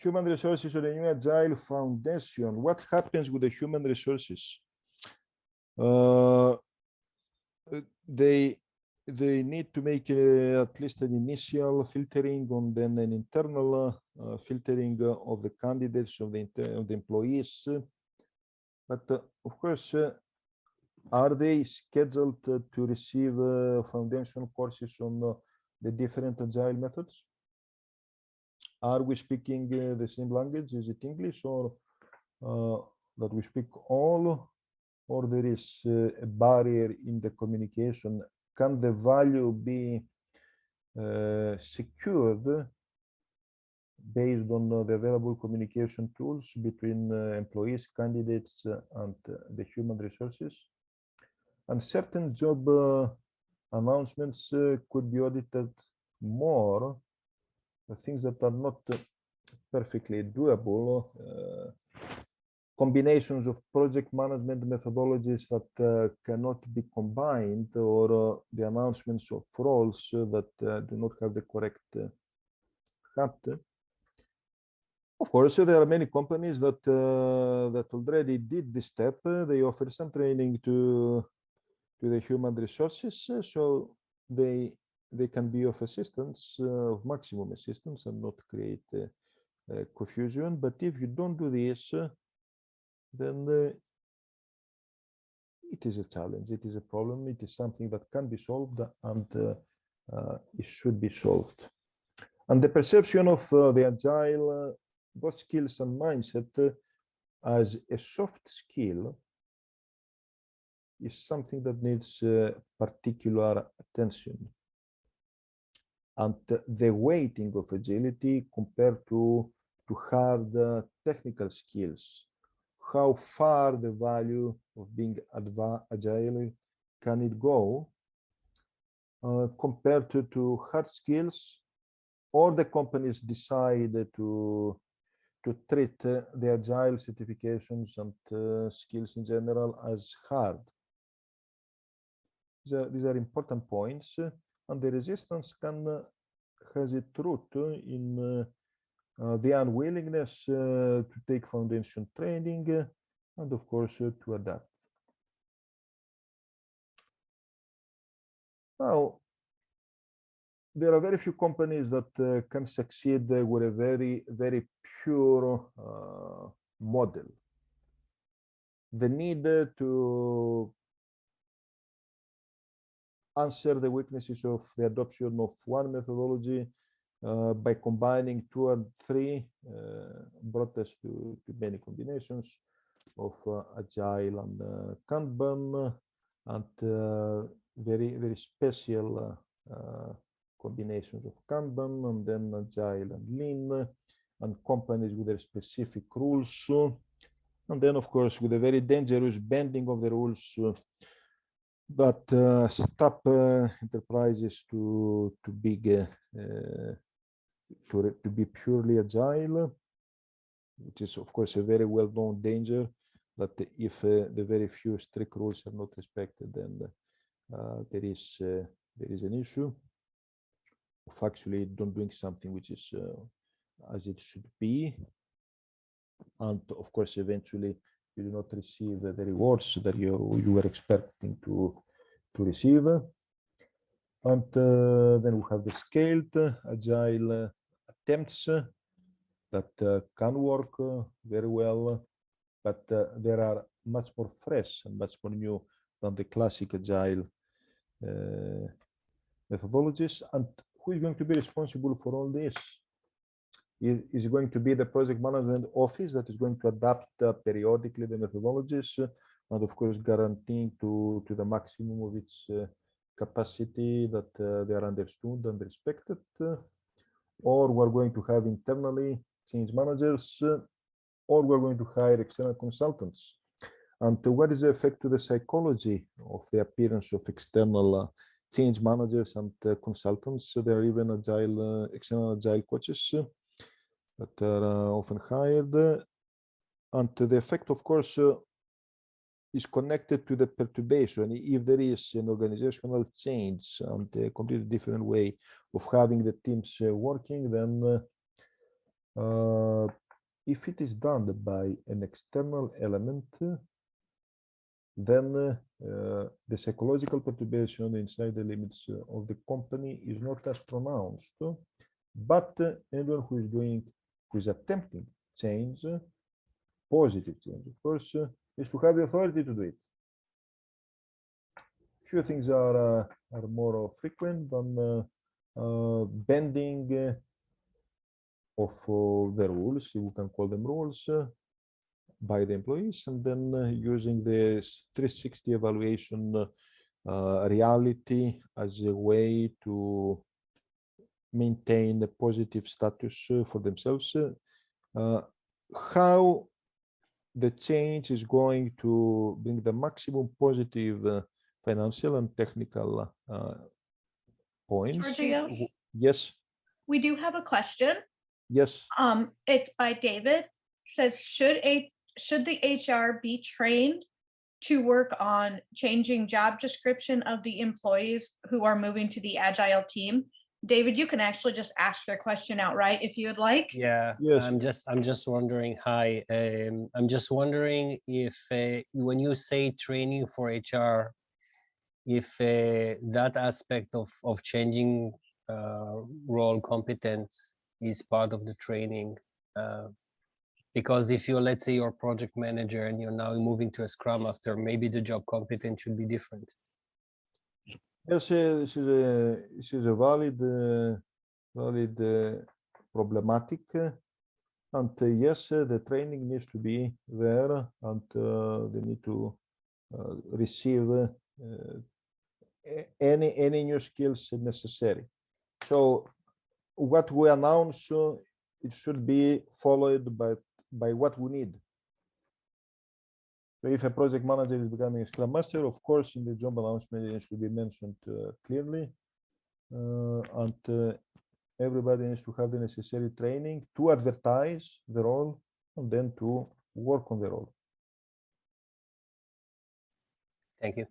human resources or a new agile foundation. What happens with the human resources? They need to make at least an initial filtering and then an internal filtering of the candidates, of the employees. But of course, are they scheduled to receive foundation courses on the different agile methods? Are we speaking the same language? Is it English, or that we speak all, or there is a barrier in the communication? Can the value be secured based on the available communication tools between employees, candidates, and the human resources? And certain job announcements could be audited more, things that are not perfectly doable, combinations of project management methodologies that cannot be combined, or the announcements of roles that do not have the correct hat. Of course, there are many companies that already did this step. They offer some training to the human resources, so they can be of assistance, of maximum assistance, and not create confusion. But if you don't do this, then it is a challenge, it is a problem, it is something that can be solved, and it should be solved. And the perception of the agile, both skills and mindset, as a soft skill is something that needs particular attention. And the weighting of agility compared to hard technical skills, how far the value of being agile can it go compared to hard skills, or the companies decide to treat the agile certifications and skills in general as hard. These are important points, and the resistance has its root in the unwillingness to take foundation training, and of course to adapt. Now, there are very few companies that can succeed with a very pure model. The need to answer the weaknesses of the adoption of one methodology by combining 2 and 3 brought us to many combinations of Agile and Kanban, and very special combinations of Kanban, and then Agile and Lean, and companies with their specific rules, and then of course with a very dangerous bending of the rules that stop enterprises to be purely agile, which is of course a very well-known danger, that if the very few strict rules are not respected, then there is an issue of actually not doing something which is as it should be, and of course eventually you do not receive the rewards that you were expecting to receive. And then we have the scaled agile attempts that can work very well, but they are much more fresh and much more new than the classic agile methodologies. And who is going to be responsible for all this? Is going to be the project management office that is going to adapt periodically the methodologies, and of course guaranteeing to the maximum of its capacity that they are understood and respected, or we're going to have internally change managers, or we're going to hire external consultants. And what is the effect to the psychology of the appearance of external change managers and consultants? There are even external agile coaches that are often hired, and the effect, of course, is connected to the perturbation. If there is an organizational change and a completely different way of having the teams working, then If it is done by an external element, then the psychological perturbation inside the limits of the company is not as pronounced. But anyone who is attempting change, positive change, of course, is to have the authority to do it. Few things are more frequent than bending of the rules, if we can call them rules, by the employees, and then using the 360 evaluation reality as a way to maintain a positive status for themselves. How the change is going to bring the maximum positive financial and technical points. Georgios? Yes. We do have a question. Yes. It's by David. Says, should the HR be trained to work on changing job description of the employees who are moving to the Agile team? David, you can actually just ask your question outright if you would like. Yeah, yes. I'm just wondering. Hi, I'm just wondering if when you say training for HR, if that aspect of changing role competence is part of the training. Because if you're, let's say, you're a project manager and you're now moving to a Scrum Master, maybe the job competence should be different. Yes, this is a valid problematic, and yes, the training needs to be there, and they need to receive any new skills necessary. So what we announce, it should be followed by what we need. So if a project manager is becoming a Scrum Master, of course, in the job announcement, it should be mentioned clearly, and everybody needs to have the necessary training to advertise the role and then to work on the role. Thank you.